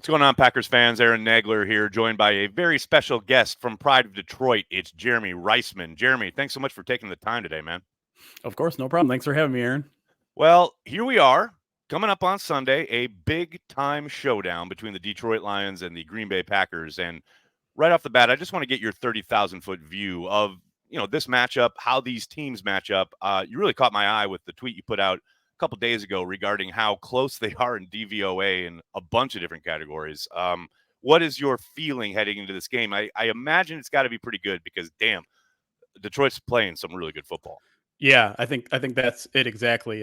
What's going on, Packers fans? Aaron Nagler here, joined by a very special guest from Pride of Detroit. It's Jermey Reisman. Jeremy, thanks so much for taking the time today, man. Of course, no problem. Thanks for having me, Aaron. Well, here we are, coming up on Sunday, a big-time showdown between the Detroit Lions and the Green Bay Packers. And right off the bat, I just want to get your 30,000-foot view of, this matchup, how these teams match up. You really caught my eye with the tweet you put out a couple days ago regarding how close they are in DVOA in a bunch of different categories. What is your feeling heading into this game? I imagine it's got to be pretty good because, damn, Detroit's playing some really good football. Yeah, I think that's it exactly.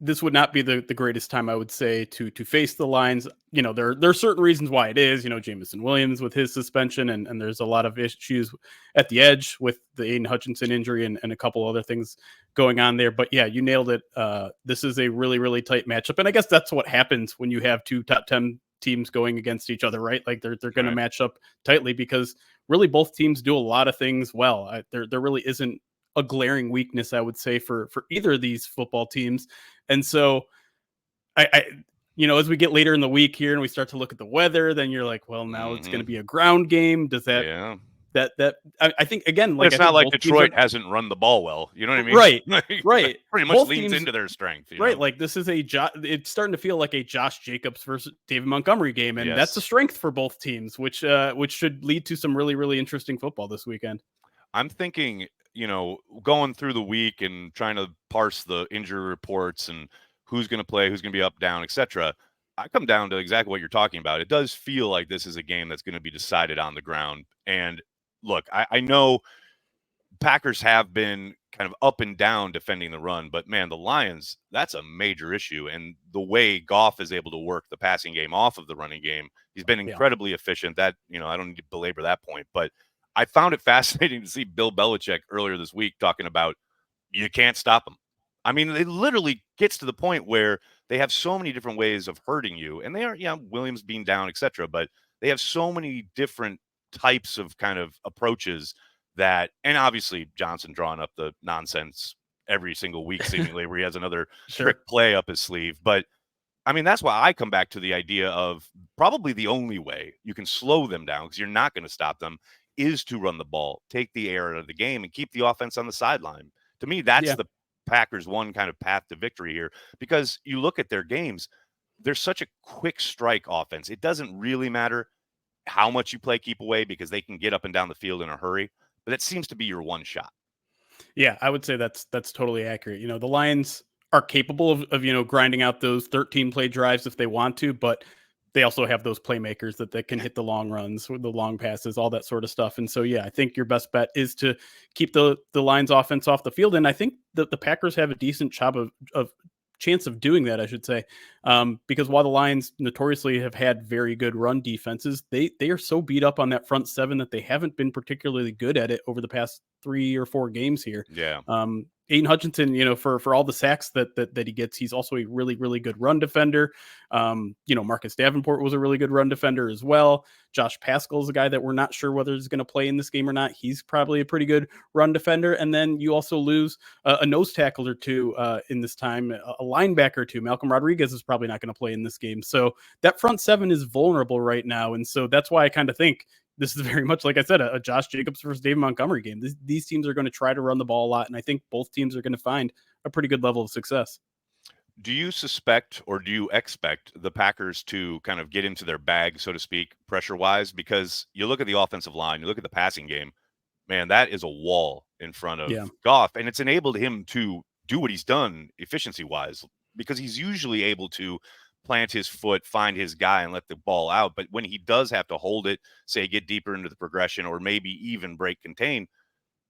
This would not be the greatest time, I would say, to face the Lions. There are certain reasons why it is. Jameson Williams with his suspension, and there's a lot of issues at the edge with the Aiden Hutchinson injury and a couple other things going on there. But yeah, you nailed it. This is a really, really tight matchup, and I guess that's what happens when you have two top 10 teams going against each other, right? Like they're going to match up tightly because really both teams do a lot of things well. There really isn't a glaring weakness, I would say, for either of these football teams. And so I as we get later in the week here and we start to look at the weather, then you're like, well, now it's going to be a ground game. Does that, I think, again, like, it's not like Detroit hasn't run the ball well. You know what I mean? Right. Right. Pretty much both leans into their strength. Right. Like this is it's starting to feel like a Josh Jacobs versus David Montgomery game. And that's a strength for both teams, which should lead to some really, really interesting football this weekend. I'm thinking, going through the week and trying to parse the injury reports and who's going to play, who's going to be up, down, etc. I come down to exactly what you're talking about. It does feel like this is a game that's going to be decided on the ground. And look, I know Packers have been kind of up and down defending the run, but man, the Lions, that's a major issue. And the way Goff is able to work the passing game off of the running game, he's been incredibly efficient. That, I don't need to belabor that point, but I found it fascinating to see Bill Belichick earlier this week talking about you can't stop them. I mean, it literally gets to the point where they have so many different ways of hurting you, and they are, Williams being down, etc. But they have so many different types of kind of approaches that, and obviously Johnson drawing up the nonsense every single week, seemingly, where he has another trick play up his sleeve. But I mean, that's why I come back to the idea of probably the only way you can slow them down, because you're not going to stop them, is to run the ball, take the air out of the game, and keep the offense on the sideline. To me, that's the Packers' one kind of path to victory here, because you look at their games, they're such a quick strike offense. It doesn't really matter how much you play keep away because they can get up and down the field in a hurry, but that seems to be your one shot. Yeah, I would say that's totally accurate. The Lions are capable of grinding out those 13 play drives if they want to, but they also have those playmakers that can hit the long runs, the long passes, all that sort of stuff. And so, yeah, I think your best bet is to keep the Lions offense off the field. And I think that the Packers have a decent job of chance of doing that, I should say, because while the Lions notoriously have had very good run defenses, they are so beat up on that front seven that they haven't been particularly good at it over the past 3 or 4 games here. Yeah. Aiden Hutchinson, for all the sacks that he gets, he's also a really, really good run defender. Marcus Davenport was a really good run defender as well. Josh Paschal is a guy that we're not sure whether he's going to play in this game or not. He's probably a pretty good run defender. And then you also lose a nose tackle or two in this time, a linebacker or two. Malcolm Rodriguez is probably not going to play in this game. So that front seven is vulnerable right now. And so that's why I kind of think this is very much, like I said, a Josh Jacobs versus David Montgomery game. These teams are going to try to run the ball a lot, and I think both teams are going to find a pretty good level of success. Do you suspect or do you expect the Packers to kind of get into their bag, so to speak, pressure-wise? Because you look at the offensive line, you look at the passing game, man, that is a wall in front of Goff, and it's enabled him to do what he's done efficiency-wise, because he's usually able to plant his foot, find his guy, and let the ball out. But when he does have to hold it, say get deeper into the progression or maybe even break contain,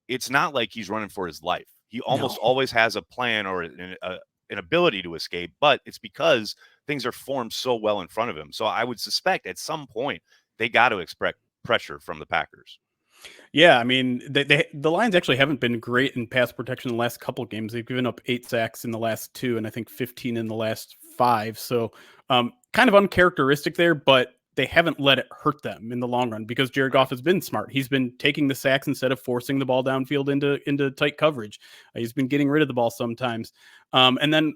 it's not like he's running for his life. He almost always has a plan or an ability to escape, but it's because things are formed so well in front of him. So I would suspect at some point they got to expect pressure from the Packers. Yeah, I mean, the Lions actually haven't been great in pass protection in the last couple of games. They've given up 8 sacks in the last 2, and I think 15 in the last 5. So kind of uncharacteristic there, but they haven't let it hurt them in the long run because Jared Goff has been smart. He's been taking the sacks instead of forcing the ball downfield into tight coverage. He's been getting rid of the ball sometimes. And then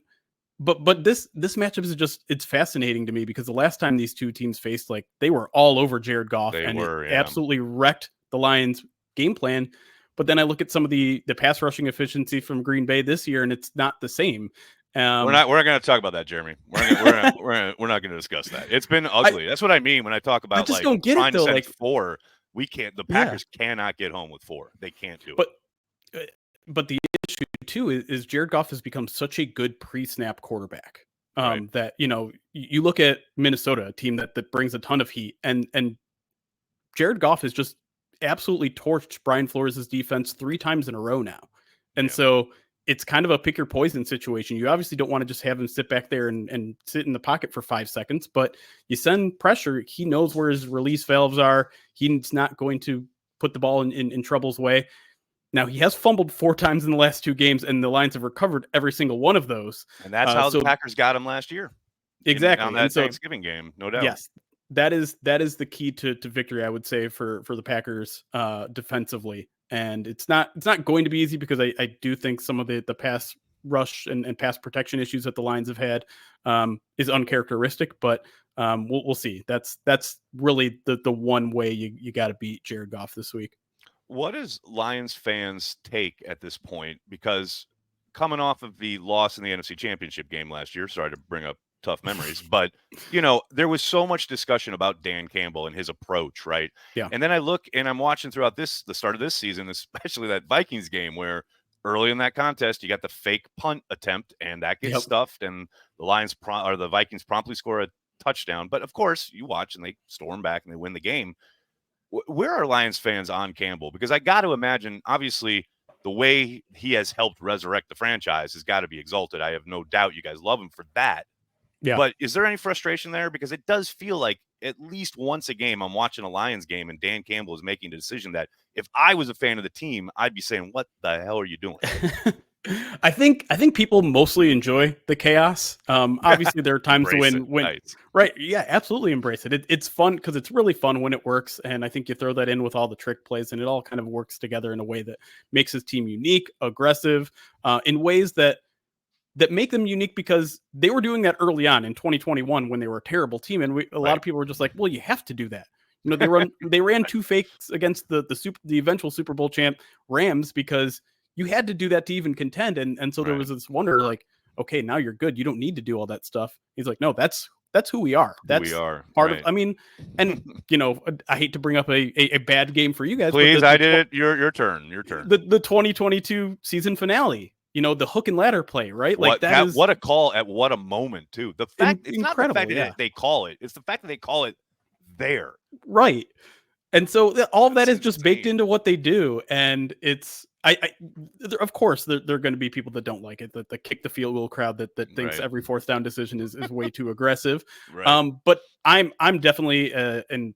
But this matchup is just, it's fascinating to me because the last time these two teams faced, like, they were all over Jared Goff, They and it were, yeah. absolutely wrecked the Lions' game plan. But then I look at some of the pass rushing efficiency from Green Bay this year, and it's not the same. We're not going to talk about that, Jeremy. We're not going to discuss that. It's been ugly. That's what I mean when I talk I about just like don't get trying it to though. send Like, 4. We can't. The yeah, Packers cannot get home with 4. They can't do it. uh, but the issue too is Jared Goff has become such a good pre-snap quarterback. Right. That, you look at Minnesota, a team that brings a ton of heat, and Jared Goff has just absolutely torched Brian Flores' defense 3 times in a row now. And Yeah. so it's kind of a pick your poison situation. You obviously don't want to just have him sit back there and sit in the pocket for 5 seconds, but you send pressure. He knows where his release valves are. He's not going to put the ball in trouble's way. Now, he has fumbled 4 times in the last 2 games, and the Lions have recovered every single one of those. And that's how the Packers got him last year. Exactly. On that Thanksgiving game, no doubt. Yes, that is the key to victory, I would say, for the Packers defensively. And it's not going to be easy because I do think some of the pass rush and pass protection issues that the Lions have had is uncharacteristic, but we'll see. That's really the one way you got to beat Jared Goff this week. What is Lions fans' take at this point? Because coming off of the loss in the NFC Championship game last year, sorry to bring up tough memories, but there was so much discussion about Dan Campbell and his approach, right? Yeah. And then I look and I'm watching throughout the start of this season, especially that Vikings game where early in that contest you got the fake punt attempt and that gets stuffed, and the Vikings promptly score a touchdown. But of course, you watch and they storm back and they win the game. Where are Lions fans on Campbell? Because I got to imagine, obviously, the way he has helped resurrect the franchise has got to be exalted. I have no doubt you guys love him for that. Yeah. But is there any frustration there? Because it does feel like at least once a game I'm watching a Lions game and Dan Campbell is making a decision that if I was a fan of the team, I'd be saying, what the hell are you doing? I think people mostly enjoy the chaos. Obviously, there are times when nice. Right, yeah, absolutely embrace it. It's fun because it's really fun when it works, and I think you throw that in with all the trick plays, and it all kind of works together in a way that makes his team unique, aggressive, in ways that make them unique because they were doing that early on in 2021 when they were a terrible team, and a lot of people were just like, "Well, you have to do that." They ran 2 fakes against the eventual Super Bowl champ Rams because you had to do that to even contend. And so there was this wonder, like, okay, now you're good. You don't need to do all that stuff. He's like, no, that's who we are. That's part of, I mean, and I hate to bring up a bad game for you guys. Please, I did it. Your turn. The 2022 season finale, the hook and ladder play, right? Like what a call at what a moment too. The fact it's not the fact that they call it, it's the fact that they call it there. Right. And so all of that is just baked into what they do. And it's, of course, there are going to be people that don't like it, that kick the field goal crowd that thinks every 4th down decision is way too aggressive. Right. But I'm definitely and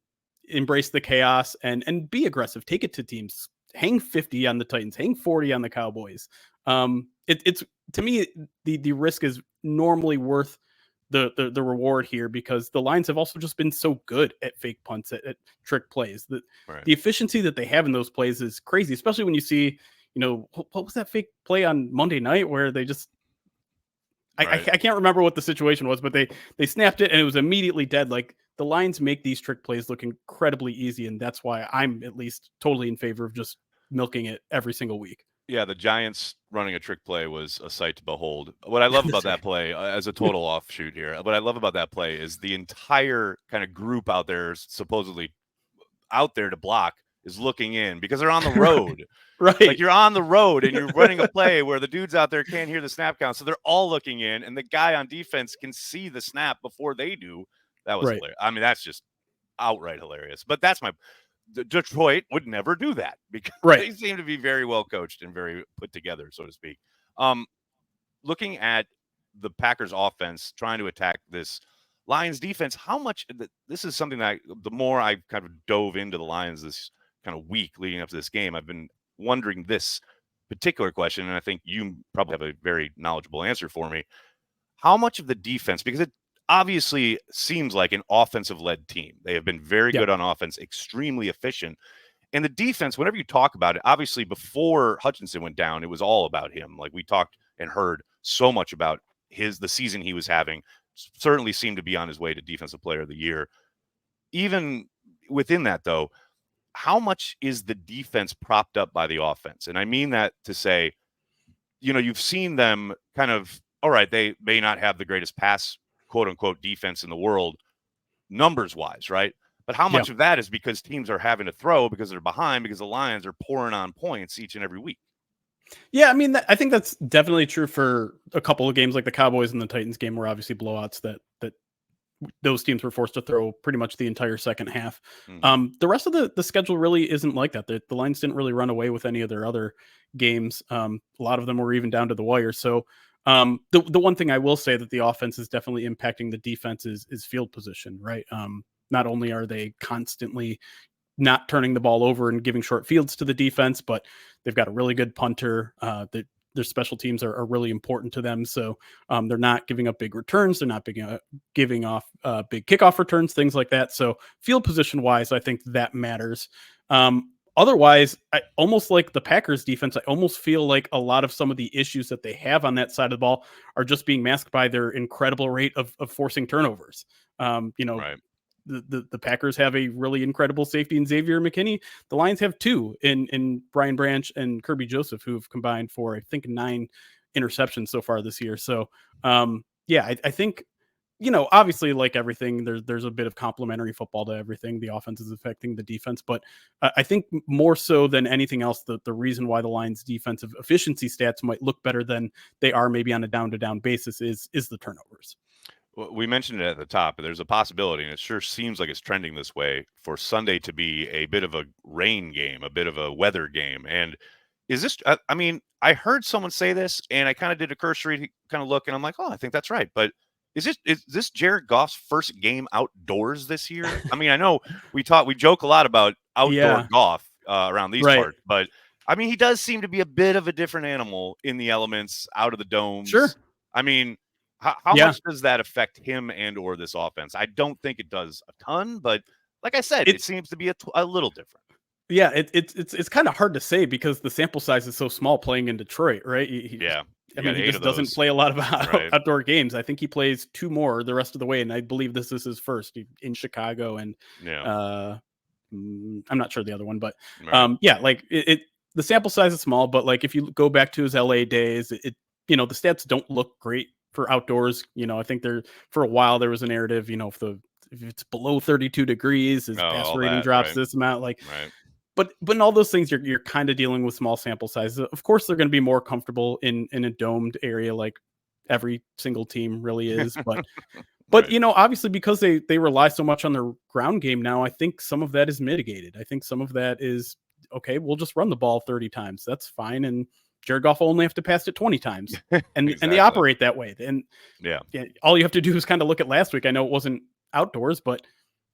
embrace the chaos and be aggressive. Take it to teams. Hang 50 on the Titans. Hang 40 on the Cowboys. It's to me the risk is normally worth the reward here because the Lions have also just been so good at fake punts, at trick plays. The efficiency that they have in those plays is crazy, especially when you see, what was that fake play on Monday night where they just, I can't remember what the situation was, but they snapped it and it was immediately dead. Like, the Lions make these trick plays look incredibly easy, and that's why I'm at least totally in favor of just milking it every single week. Yeah, the Giants running a trick play was a sight to behold. What I love about that play, as a total offshoot here, what I love about that play is the entire kind of group out there, supposedly out there to block, is looking in because they're on the road. Right. Like, you're on the road and you're running a play where the dudes out there can't hear the snap count. So they're all looking in, and the guy on defense can see the snap before they do. That was hilarious. I mean, that's just outright hilarious. But that's Detroit would never do that because they seem to be very well coached and very put together, so to speak. Looking at the Packers offense trying to attack this Lions defense, how much this is something that the more I kind of dove into the Lions this kind of week leading up to this game, I've been wondering this particular question, and I think you probably have a very knowledgeable answer for me. How much of the defense, because it obviously seems like an offensive-led team. They have been very good on offense, extremely efficient. And the defense, whenever you talk about it, obviously before Hutchinson went down, it was all about him. Like, we talked and heard so much about the season he was having, certainly seemed to be on his way to Defensive Player of the Year. Even within that, though, how much is the defense propped up by the offense? And I mean that to say, you've seen them kind of, all right, they may not have the greatest pass, quote unquote, defense in the world, numbers wise, right? But how Yeah. much of that is because teams are having to throw because they're behind, because the Lions are pouring on points each and every week? Yeah, I mean, I think that's definitely true for a couple of games like the Cowboys and the Titans game were obviously blowouts that those teams were forced to throw pretty much the entire second half. Mm-hmm. The rest of the schedule really isn't like that. The Lions didn't really run away with any of their other games. A lot of them were even down to the wire. So the one thing I will say that the offense is definitely impacting the defense is field position, right? Not only are they constantly not turning the ball over and giving short fields to the defense, but they've got a really good punter. Their special teams are really important to them. So they're not giving up big returns. They're not giving off big kickoff returns, things like that. So field position wise, I think that matters. Otherwise, I almost like the Packers defense. I almost feel like a lot of some of the issues that they have on that side of the ball are just being masked by their incredible rate of forcing turnovers. Right. The Packers have a really incredible safety in Xavier McKinney. The Lions have two in Brian Branch and Kirby Joseph, who've combined for, I think, 9 interceptions so far this year. So, I think, obviously, like everything, there's a bit of complementary football to everything. The offense is affecting the defense, but I think more so than anything else, the reason why the Lions' defensive efficiency stats might look better than they are maybe on a down-to-down basis is the turnovers. Well, we mentioned it at the top, but there's a possibility, and it sure seems like it's trending this way, for Sunday to be a bit of a rain game, a bit of a weather game. And is this, I mean, I heard someone say this, and I kind of did a cursory kind of look, and I'm like, oh, I think that's right. But is this Jared Goff's first game outdoors this year? I mean, I know we joke a lot about outdoor Yeah, golf around these right. parts, but I mean, he does seem to be a bit of a different animal in the elements, out of the Sure. domes. I mean, how Yeah. much does that affect him and or this offense? I don't think it does a ton, but like I said, it It's seems to be a little different. Yeah, it's kind of hard to say because the sample size is so small playing in Detroit, right? Yeah, I you mean, got he 8 just of doesn't those, play a lot of right? outdoor games. I think he plays 2 more the rest of the way, and I believe this is his first in Chicago, and Yeah, uh, I'm not sure the other one, but right. yeah, like the sample size is small, but like if you go back to his LA days, the stats don't look great for outdoors. I think for a while there was a narrative, if it's below 32 degrees, his Oh, pass all rating that, drops right, this amount. Like, right. but in all those things, you're kind of dealing with small sample sizes. Of course, they're going to be more comfortable in a domed area, like every single team really is. But Right. obviously, because they rely so much on their ground game now, I think some of that is mitigated. I think some of that is okay. We'll just run the ball 30 times. That's fine, and Jared Goff will only have to pass it 20 times, and they Exactly. operate that way. And Yeah. yeah, all you have to do is kind of look at last week. I know it wasn't outdoors, but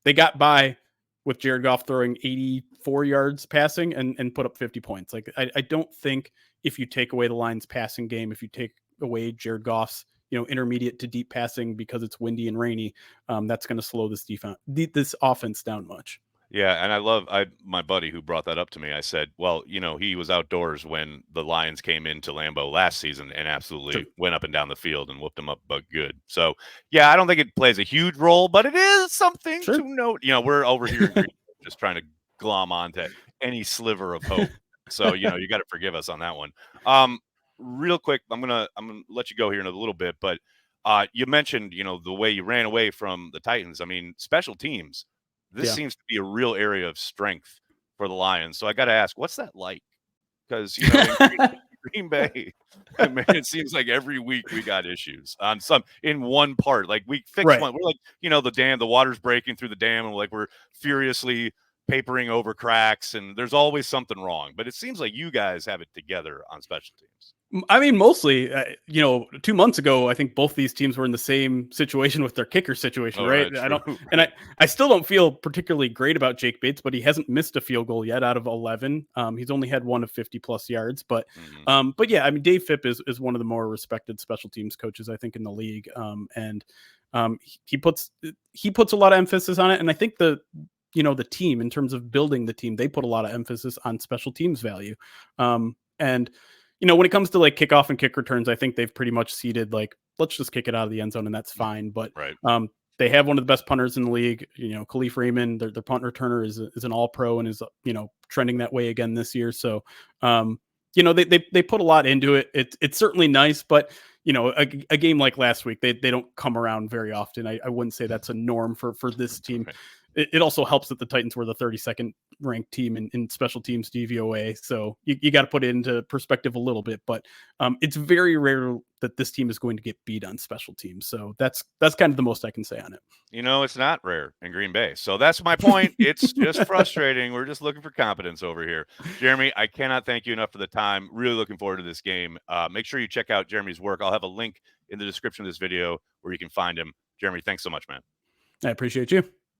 they got by with Jared Goff throwing 84 yards passing and put up 50 points. Like I don't think if you take away the Lions passing game, if you take away Jared Goff's intermediate to deep passing because it's windy and rainy, that's going to slow this offense down much. Yeah, and my buddy who brought that up to me. I said, "Well, he was outdoors when the Lions came into Lambeau last season and Sure, absolutely went up and down the field and whooped them up, but good." So, yeah, I don't think it plays a huge role, but it is something sure, to note. We're over here in Green Bay just trying to glom onto any sliver of hope. So, you got to forgive us on that one. Real quick, I'm gonna let you go here in a little bit, but you mentioned, the way you ran away from the Titans. I mean, special teams. This yeah. seems to be a real area of strength for the Lions. So I got to ask, what's that like? Because in Green Bay, man, it seems like every week we got issues on in one part. Like we fix Right. one, we're like, the water's breaking through the dam, and like we're furiously papering over cracks, and there's always something wrong. But it seems like you guys have it together on special teams. I mean, mostly, 2 months ago, I think both these teams were in the same situation with their kicker situation, All right? right, I true. don't, and I still don't feel particularly great about Jake Bates, but he hasn't missed a field goal yet out of 11. He's only had one of 50 plus yards, Mhm. but yeah, I mean, Dave Phipp is one of the more respected special teams coaches, I think, in the league. And he puts a lot of emphasis on it. And I think the team, in terms of building the team, they put a lot of emphasis on special teams value. And when it comes to like kickoff and kick returns, I think they've pretty much seeded like let's just kick it out of the end zone, and that's fine. But Right. they have one of the best punters in the league. Khalif Raymond, their punt returner is an all pro and is trending that way again this year. So they put a lot into it. It's certainly nice, but a game like last week, they don't come around very often. I wouldn't say that's a norm for this team. Right. It also helps that the Titans were the 32nd ranked team in special teams DVOA. So you got to put it into perspective a little bit, but it's very rare that this team is going to get beat on special teams. So that's kind of the most I can say on it. It's not rare in Green Bay. So that's my point. It's just frustrating. We're just looking for competence over here. Jeremy, I cannot thank you enough for the time. Really looking forward to this game. Make sure you check out Jeremy's work. I'll have a link in the description of this video where you can find him. Jeremy, thanks so much, man. I appreciate you.